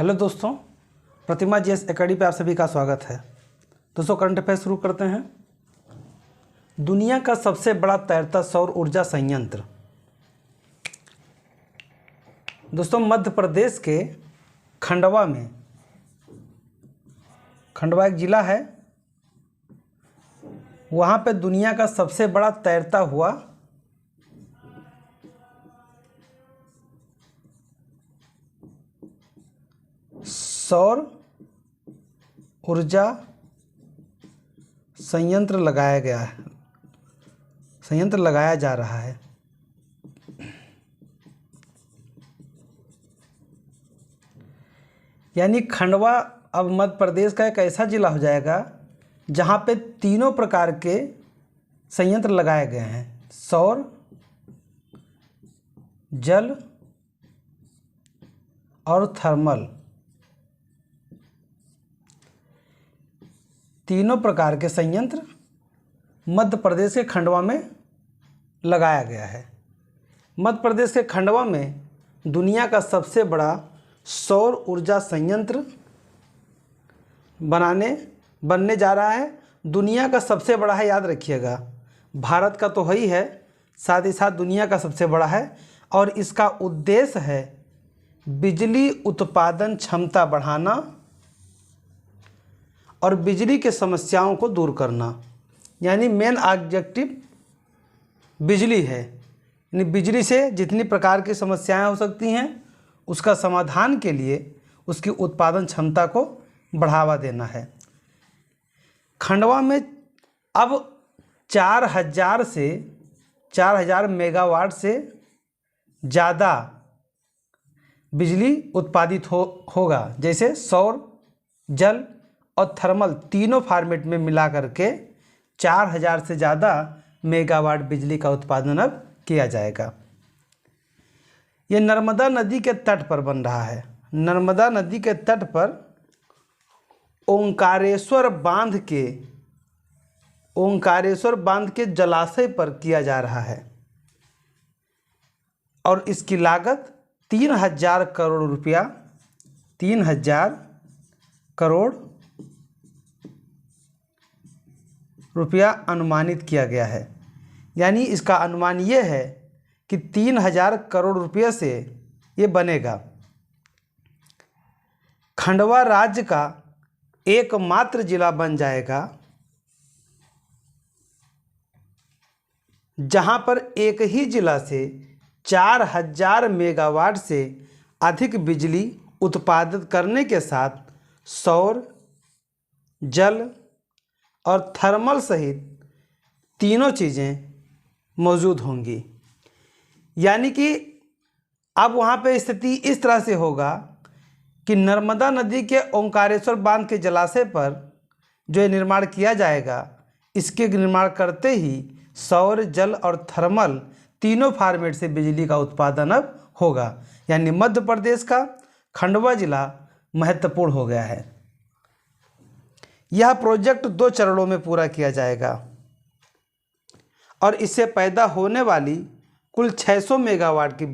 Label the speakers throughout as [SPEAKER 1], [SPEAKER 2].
[SPEAKER 1] Hello दोस्तों, प्रतिमा GS academy पे आप सभी का स्वागत है। दोस्तों, करंट अफेयर शुरू करते हैं। दुनिया का सबसे बड़ा तैरता सौर ऊर्जा संयंत्र दोस्तों मध्य प्रदेश के खंडवा में, खंडवा एक ज़िला है, वहाँ पे दुनिया का सबसे बड़ा तैरता हुआ सौर ऊर्जा संयंत्र लगाया जा रहा है। यानी खंडवा अब मध्य प्रदेश का एक ऐसा ज़िला हो जाएगा जहाँ पे तीनों प्रकार के संयंत्र लगाए गए हैं: सौर, जल और थर्मल। तीनों प्रकार के संयंत्र मध्य प्रदेश के खंडवा में लगाया गया है। मध्य प्रदेश के खंडवा में दुनिया का सबसे बड़ा सौर ऊर्जा संयंत्र बनने जा रहा है। दुनिया का सबसे बड़ा है, याद रखिएगा। भारत का तो है ही है, साथ ही साथ दुनिया का सबसे बड़ा है। और इसका उद्देश्य है बिजली उत्पादन क्षमता बढ़ाना और बिजली के समस्याओं को दूर करना। यानी मेन ऑब्जेक्टिव बिजली है। यानी बिजली से जितनी प्रकार की समस्याएं हो सकती हैं उसका समाधान के लिए उसकी उत्पादन क्षमता को बढ़ावा देना है। खंडवा में अब 4000 मेगावाट से ज़्यादा बिजली उत्पादित होगा। जैसे सौर, जल और थर्मल तीनों फॉर्मेट में मिला करके 4000 से ज़्यादा मेगावाट बिजली का उत्पादन अब किया जाएगा। ये नर्मदा नदी के तट पर बन रहा है। नर्मदा नदी के तट पर ओंकारेश्वर बांध के जलाशय पर किया जा रहा है और इसकी लागत 3000 करोड़ रुपया अनुमानित किया गया है। यानी इसका अनुमान ये है कि 3000 करोड़ रुपये से ये बनेगा। खंडवा राज्य का एकमात्र जिला बन जाएगा जहां पर एक ही जिला से 4000 मेगावाट से अधिक बिजली उत्पादित करने के साथ सौर, जल और थर्मल सहित तीनों चीज़ें मौजूद होंगी। यानी कि अब वहाँ पे स्थिति इस तरह से होगा कि नर्मदा नदी के ओंकारेश्वर बांध के जलाशय पर जो निर्माण किया जाएगा, इसके निर्माण करते ही सौर, जल और थर्मल तीनों फॉर्मेट से बिजली का उत्पादन अब होगा। यानी मध्य प्रदेश का खंडवा जिला महत्वपूर्ण हो गया है। यह प्रोजेक्ट 2 चरणों में पूरा किया जाएगा और इससे पैदा होने वाली कुल 600 मेगावाट की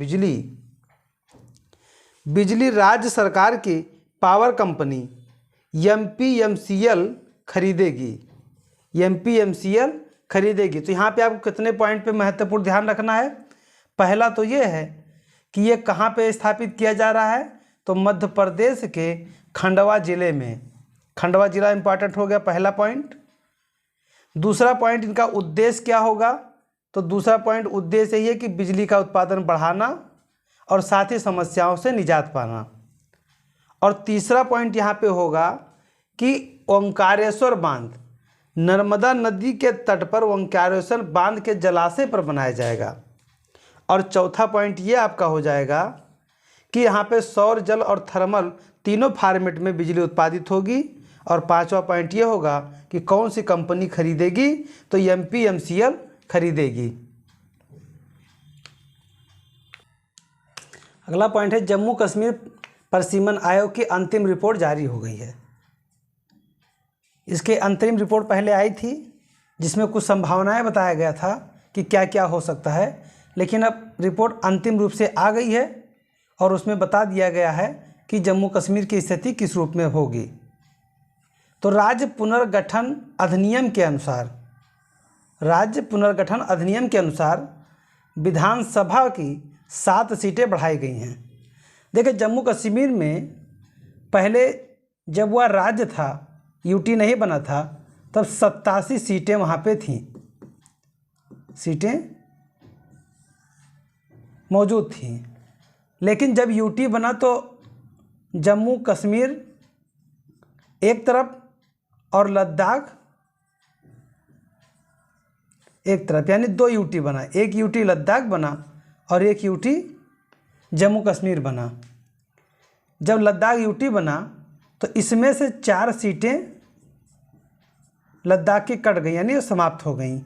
[SPEAKER 1] बिजली राज्य सरकार की पावर कंपनी एमपीएमसीएल खरीदेगी। तो यहाँ पे आपको कितने पॉइंट पे महत्वपूर्ण ध्यान रखना है। पहला तो ये है कि ये कहाँ पे स्थापित किया जा रहा है, तो मध्य प्रदेश के खंडवा जिले में। खंडवा जिला इंपॉर्टेंट हो गया, पहला पॉइंट। दूसरा पॉइंट, इनका उद्देश्य क्या होगा, तो दूसरा पॉइंट उद्देश्य यही है कि बिजली का उत्पादन बढ़ाना और साथ ही समस्याओं से निजात पाना। और तीसरा पॉइंट यहाँ पे होगा कि ओंकारेश्वर बांध, नर्मदा नदी के तट पर ओंकारेश्वर बांध के जलाशय पर बनाया जाएगा। और चौथा पॉइंट ये आपका हो जाएगा कि यहाँ पे सौर, जल और थर्मल तीनों फॉर्मेट में बिजली उत्पादित होगी। और पांचवा पॉइंट ये होगा कि कौन सी कंपनी खरीदेगी, तो एमपीएमसीएल खरीदेगी। अगला पॉइंट है जम्मू कश्मीर परिसीमन आयोग की अंतिम रिपोर्ट जारी हो गई है। इसके अंतरिम रिपोर्ट पहले आई थी जिसमें कुछ संभावनाएं बताया गया था कि क्या क्या हो सकता है, लेकिन अब रिपोर्ट अंतिम रूप से आ गई है और उसमें बता दिया गया है कि जम्मू कश्मीर की स्थिति किस रूप में होगी। तो राज्य पुनर्गठन अधिनियम के अनुसार, राज्य पुनर्गठन अधिनियम के अनुसार विधानसभा की 7 सीटें बढ़ाई गई हैं। देखिए, जम्मू कश्मीर में पहले जब वह राज्य था, यूटी नहीं बना था, तब 87 सीटें वहाँ पे थीं, सीटें मौजूद थीं। लेकिन जब यूटी बना तो जम्मू कश्मीर एक तरफ और लद्दाख एक तरफ, यानी 2 यूटी बना, एक यूटी लद्दाख बना और एक यूटी जम्मू कश्मीर बना। जब लद्दाख यूटी बना तो इसमें से 4 सीटें लद्दाख की कट गई, यानी समाप्त हो गई।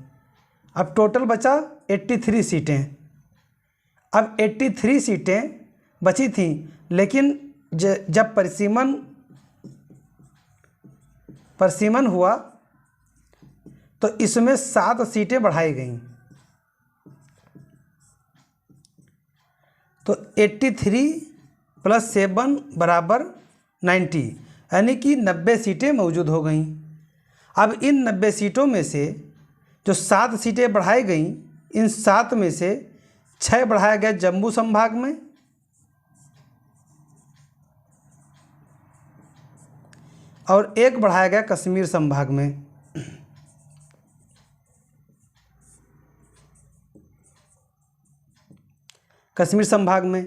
[SPEAKER 1] अब टोटल बचा 83 सीटें। अब 83 सीटें बची थीं, लेकिन जब परिसीमन हुआ तो इसमें 7 सीटें बढ़ाई गईं। तो 83 + 7 = 90, यानी कि 90 सीटें मौजूद हो गईं। अब इन 90 सीटों में से जो 7 सीटें बढ़ाई गईं, इन 7 में से 6 बढ़ाया गया जम्मू संभाग में और 1 बढ़ाया गया कश्मीर संभाग में। कश्मीर संभाग में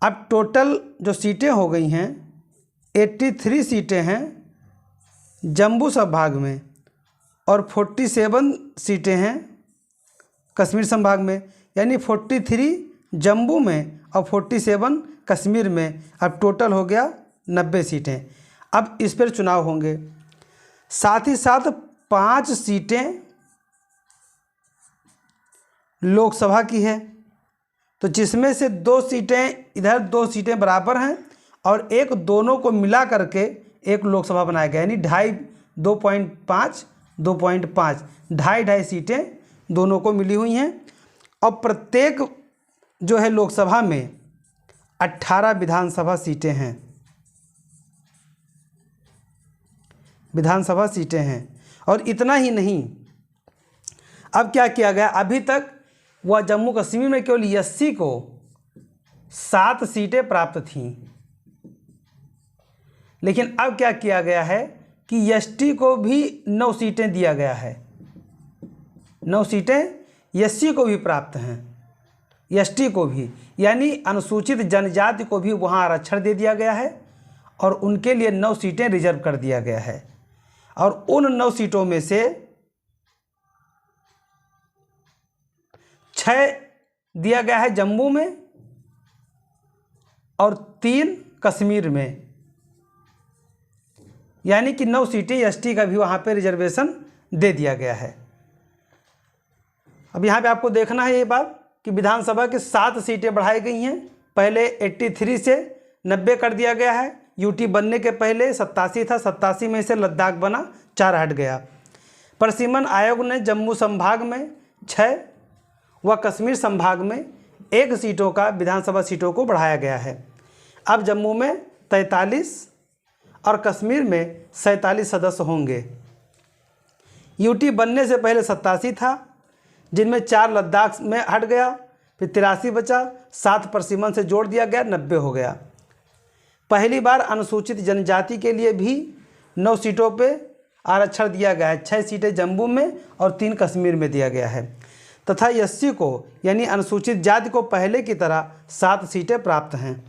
[SPEAKER 1] अब टोटल जो सीटें हो गई हैं 83 सीटें हैं जम्मू संभाग में और 47 सीटें हैं कश्मीर संभाग में, यानी 43 जम्मू में और 47 कश्मीर में। अब टोटल हो गया 90 सीटें। अब इस पर चुनाव होंगे। साथ ही साथ 5 सीटें लोकसभा की है, तो जिसमें से 2 सीटें इधर, 2 सीटें बराबर हैं और एक दोनों को मिला करके एक लोकसभा बनाया गया, यानी 2.5 2.5 2.5 सीटें दोनों को मिली हुई हैं। और प्रत्येक जो है लोकसभा में 18 विधानसभा सीटें हैं, विधानसभा सीटें हैं। और इतना ही नहीं, अब क्या किया गया, अभी तक वह जम्मू कश्मीर में केवल एससी को 7 सीटें प्राप्त थीं, लेकिन अब क्या किया गया है कि एसटी को भी 9 सीटें दिया गया है। 9 सीटें एससी को भी प्राप्त हैं, एसटी को भी, यानी अनुसूचित जनजाति को भी वहाँ आरक्षण दे दिया गया है और उनके लिए 9 सीटें रिजर्व कर दिया गया है। और उन 9 सीटों में से 6 दिया गया है जम्मू में और 3 कश्मीर में, यानी कि 9 सीटें एसटी का भी वहाँ पे रिजर्वेशन दे दिया गया है। अब यहाँ पे आपको देखना है ये बात कि विधानसभा की 7 सीटें बढ़ाई गई हैं। पहले 83 से 90 कर दिया गया है। यूटी बनने के पहले 87 था, 87 में से लद्दाख बना, 4 हट गया। परिसीमन आयोग ने जम्मू संभाग में 6 व कश्मीर संभाग में 1 सीटों का, विधानसभा सीटों को बढ़ाया गया है। अब जम्मू में 43 और कश्मीर में 47 सदस्य होंगे। यूटी बनने से पहले 87 था, जिनमें 4 लद्दाख में हट गया, फिर 83 बचा, 7 परिसीमन से जोड़ दिया गया, 90 हो गया। पहली बार अनुसूचित जनजाति के लिए भी 9 सीटों पे आरक्षण दिया गया है। 6 सीटें जम्मू में और 3 कश्मीर में दिया गया है तथा एससी को, यानी अनुसूचित जाति को पहले की तरह 7 सीटें प्राप्त हैं।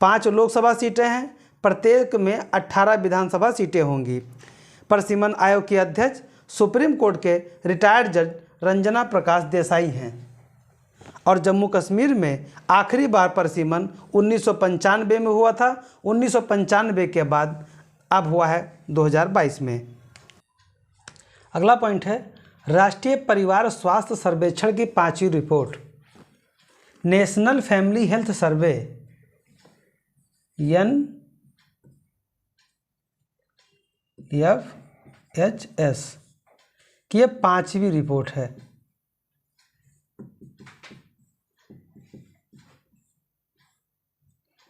[SPEAKER 1] 5 लोकसभा सीटें हैं, प्रत्येक में 18 विधानसभा सीटें होंगी। परिसीमन आयोग के अध्यक्ष सुप्रीम कोर्ट के रिटायर्ड जज रंजना प्रकाश देसाई हैं और जम्मू कश्मीर में आखिरी बार परिसीमन 1995 में हुआ था। 1995 के बाद अब हुआ है 2022 में। अगला पॉइंट है राष्ट्रीय परिवार स्वास्थ्य सर्वेक्षण की 5वीं रिपोर्ट, national family health survey NFHS की यह 5वीं रिपोर्ट है।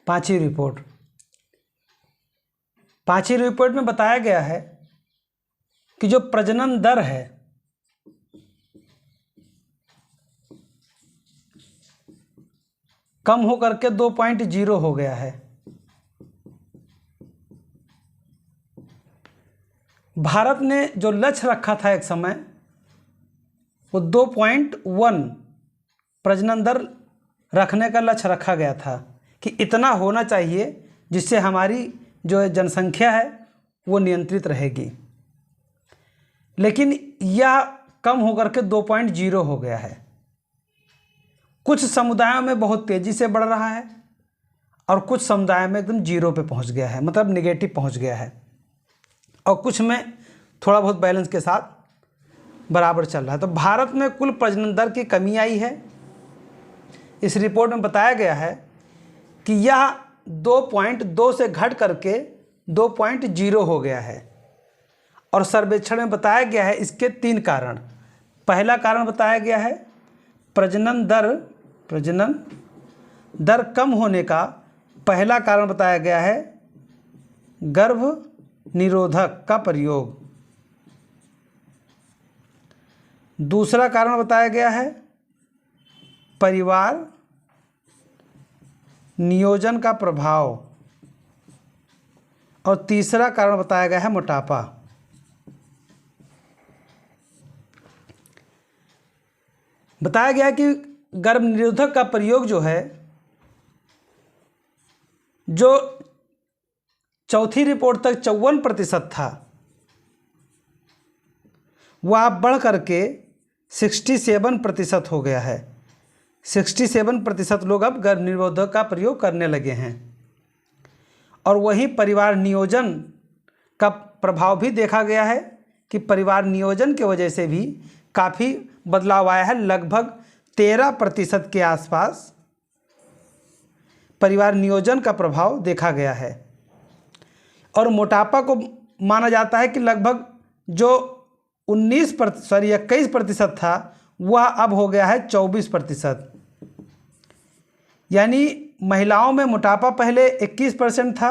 [SPEAKER 1] 5वीं रिपोर्ट 5वीं रिपोर्ट में बताया गया है कि जो प्रजनन दर है कम होकर के 2.0 हो गया है। भारत ने जो लक्ष्य रखा था एक समय, वो 2.1 प्रजनन दर रखने का लक्ष्य रखा गया था कि इतना होना चाहिए जिससे हमारी जो जनसंख्या है वो नियंत्रित रहेगी, लेकिन यह कम होकर के 2.0 हो गया है। कुछ समुदायों में बहुत तेज़ी से बढ़ रहा है और कुछ समुदायों में एकदम 0 पे पहुंच गया है, मतलब नेगेटिव पहुंच गया है, और कुछ में थोड़ा बहुत बैलेंस के साथ बराबर चल रहा है। तो भारत में कुल प्रजनन दर की कमी आई है। इस रिपोर्ट में बताया गया है कि यह 2.2 से घट करके 2.0 हो गया है, और सर्वेक्षण में बताया गया है इसके 3 कारण। पहला कारण बताया गया है प्रजनन दर कम होने का पहला कारण बताया गया है गर्भ निरोधक का प्रयोग। दूसरा कारण बताया गया है परिवार नियोजन का प्रभाव, और तीसरा कारण बताया गया है मोटापा। बताया गया है कि गर्भ निरोधक का प्रयोग जो है, जो चौथी रिपोर्ट तक 54% था, वह बढ़ करके 67% हो गया है। 67% लोग अब गर्भ निरोधक का प्रयोग करने लगे हैं। और वहीं परिवार नियोजन का प्रभाव भी देखा गया है कि परिवार नियोजन की वजह से भी काफ़ी बदलाव आया है। लगभग 13% के आसपास परिवार नियोजन का प्रभाव देखा गया है। और मोटापा को माना जाता है कि लगभग जो 21% था, वह अब हो गया है 24%। यानी महिलाओं में मोटापा पहले 21% था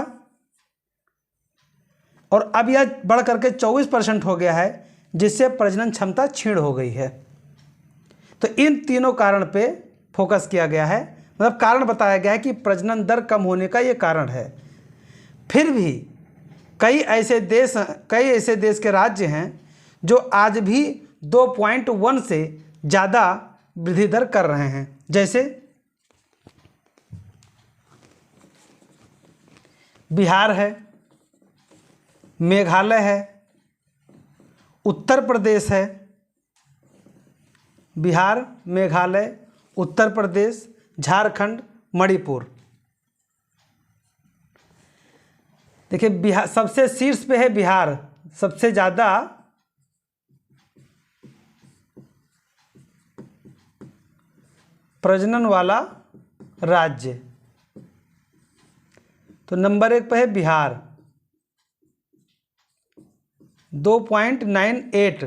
[SPEAKER 1] और अब यह बढ़ करके 24% हो गया है, जिससे प्रजनन क्षमता क्षीण हो गई है। तो इन तीनों कारण पे फोकस किया गया है, मतलब कारण बताया गया है कि प्रजनन दर कम होने का ये कारण है। फिर भी कई ऐसे देश के राज्य हैं जो आज भी 2.1 से ज़्यादा वृद्धि दर कर रहे हैं, जैसे बिहार है, मेघालय है, उत्तर प्रदेश है। बिहार, मेघालय, उत्तर प्रदेश, झारखंड, मणिपुर। देखिए बिहार सबसे शीर्ष पे है। बिहार सबसे ज़्यादा प्रजनन वाला राज्य, तो नंबर 1 पे है बिहार, 2.98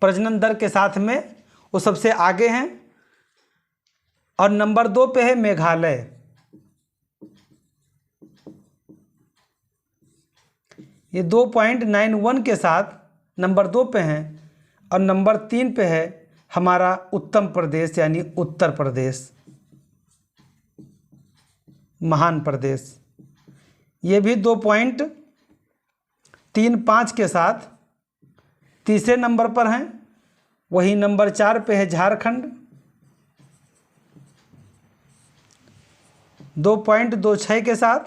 [SPEAKER 1] प्रजनन दर के साथ में वो सबसे आगे हैं। और नंबर 2 पे है मेघालय, ये 2.91 के साथ नंबर 2 पे हैं। और नंबर 3 पे है हमारा उत्तर प्रदेश, यानी उत्तर प्रदेश, महान प्रदेश, ये भी 2.35 के साथ तीसरे नंबर पर हैं। वही नंबर 4 पे है झारखंड, 2.26 के साथ,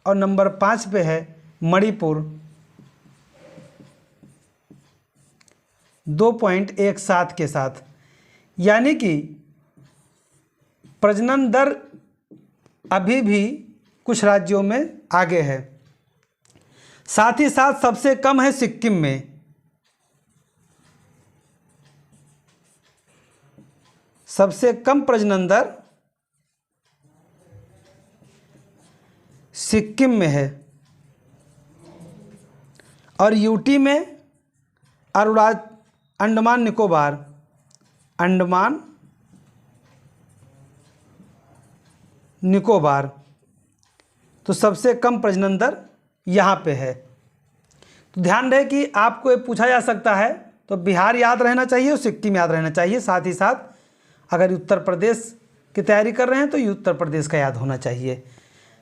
[SPEAKER 1] और नंबर 5 पे है मणिपुर, 2.17 के साथ। यानी कि प्रजनन दर अभी भी कुछ राज्यों में आगे है। साथ ही साथ सबसे कम है सिक्किम में, सबसे कम प्रजनन दर सिक्किम में है। और यूटी में अंडमान निकोबार, तो सबसे कम प्रजनन दर यहाँ पे है। तो ध्यान रहे कि आपको ये पूछा जा सकता है, तो बिहार याद रहना चाहिए और सिक्किम याद रहना चाहिए। साथ ही साथ अगर उत्तर प्रदेश की तैयारी कर रहे हैं तो ये उत्तर प्रदेश का याद होना चाहिए।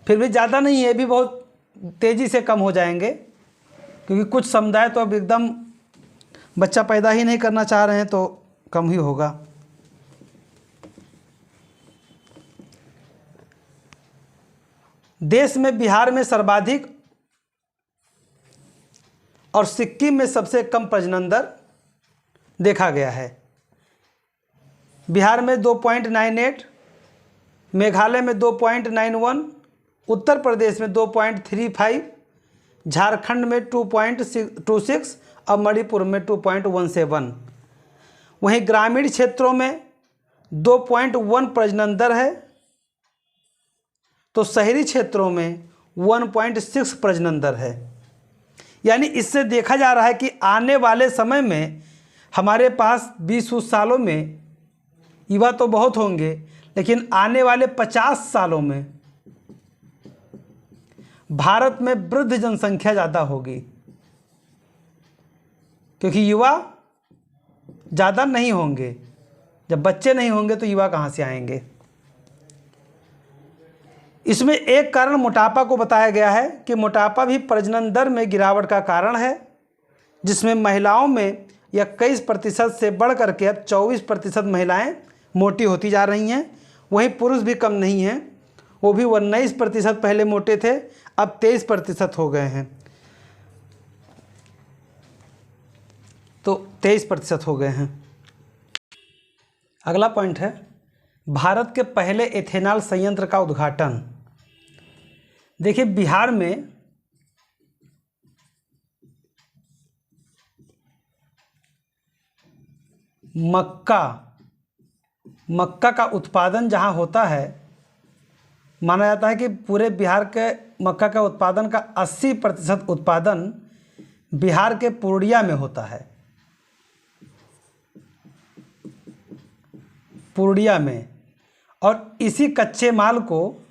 [SPEAKER 1] फिर भी ज़्यादा नहीं है, ये भी बहुत तेज़ी से कम हो जाएंगे, क्योंकि कुछ समुदाय तो अब एकदम बच्चा पैदा ही नहीं करना चाह रहे हैं, तो कम ही होगा। देश में बिहार में सर्वाधिक और सिक्किम में सबसे कम प्रजनन दर देखा गया है। बिहार में 2.98, मेघालय में 2.91, उत्तर प्रदेश में 2.35, झारखंड में 2.26 और मणिपुर में 2.17। वहीं ग्रामीण क्षेत्रों में 2.1 प्रजनन दर है, तो शहरी क्षेत्रों में 1.6 प्रजनन दर है। यानी इससे देखा जा रहा है कि आने वाले समय में हमारे पास 20 सालों में युवा तो बहुत होंगे, लेकिन आने वाले 50 सालों में भारत में वृद्ध जनसंख्या ज़्यादा होगी, क्योंकि युवा ज़्यादा नहीं होंगे। जब बच्चे नहीं होंगे तो युवा कहाँ से आएंगे। इसमें एक कारण मोटापा को बताया गया है कि मोटापा भी प्रजनन दर में गिरावट का कारण है, जिसमें महिलाओं में 21% से बढ़ करके अब 24% महिलाएं मोटी होती जा रही हैं। वहीं पुरुष भी कम नहीं हैं, वो भी 19% पहले मोटे थे, अब 23% हो गए हैं। तो 23% हो गए हैं। अगला पॉइंट है भारत के पहले एथेनॉल संयंत्र का उद्घाटन। देखिए, बिहार में मक्का का उत्पादन जहां होता है, माना जाता है कि पूरे बिहार के मक्का का उत्पादन का 80% उत्पादन बिहार के पूर्णिया में होता है। पूर्णिया में, और इसी कच्चे माल को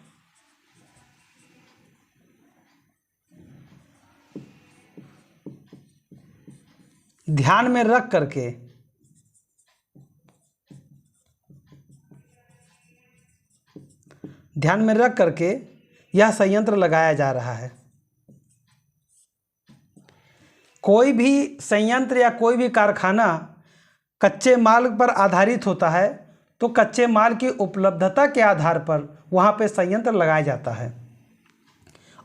[SPEAKER 1] ध्यान में रख करके यह संयंत्र लगाया जा रहा है। कोई भी संयंत्र या कोई भी कारखाना कच्चे माल पर आधारित होता है, तो कच्चे माल की उपलब्धता के आधार पर वहाँ पे संयंत्र लगाया जाता है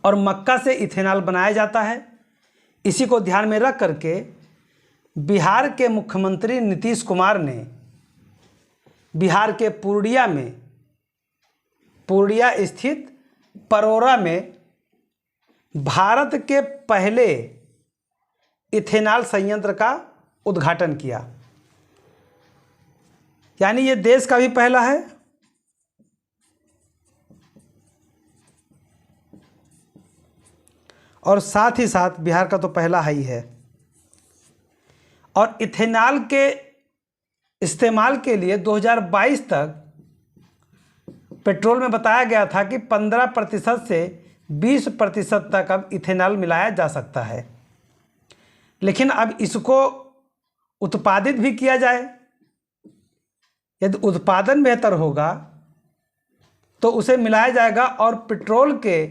[SPEAKER 1] और मक्का से इथेनॉल बनाया जाता है। इसी को ध्यान में रख करके बिहार के मुख्यमंत्री नीतीश कुमार ने बिहार के पूर्णिया स्थित परोरा में भारत के पहले इथेनॉल संयंत्र का उद्घाटन किया। यानी ये देश का भी पहला है और साथ ही साथ बिहार का तो पहला ही है। और इथेनॉल के इस्तेमाल के लिए 2022 तक पेट्रोल में बताया गया था कि 15% से 20% तक अब इथेनॉल मिलाया जा सकता है। लेकिन अब इसको उत्पादित भी किया जाए। यदि उत्पादन बेहतर होगा तो उसे मिलाया जाएगा और पेट्रोल के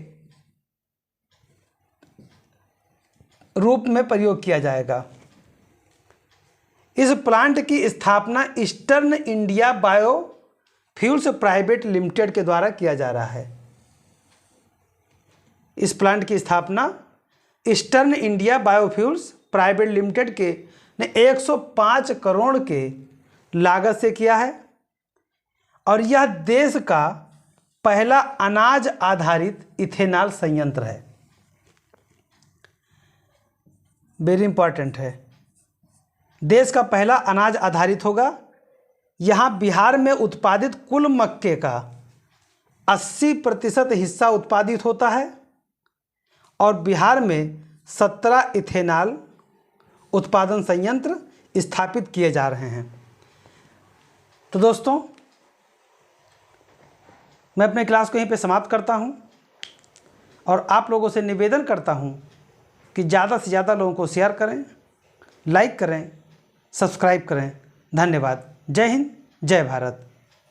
[SPEAKER 1] रूप में प्रयोग किया जाएगा। इस प्लांट की स्थापना eastern India biofuels private limited के द्वारा किया जा रहा है। इस प्लांट की स्थापना eastern India biofuels private limited के ने 105 करोड़ के लागत से किया है और यह देश का पहला अनाज आधारित इथेनॉल संयंत्र है। वेरी इंपॉर्टेंट है, देश का पहला अनाज आधारित होगा। यहाँ बिहार में उत्पादित कुल मक्के का 80% हिस्सा उत्पादित होता है और बिहार में 17 इथेनॉल उत्पादन संयंत्र स्थापित किए जा रहे हैं। तो दोस्तों, मैं अपने क्लास को यहीं पे समाप्त करता हूं। और आप लोगों से निवेदन करता हूँ कि ज़्यादा से ज़्यादा लोगों को शेयर करें, लाइक करें, सब्सक्राइब करें। धन्यवाद। जय हिंद, जय भारत।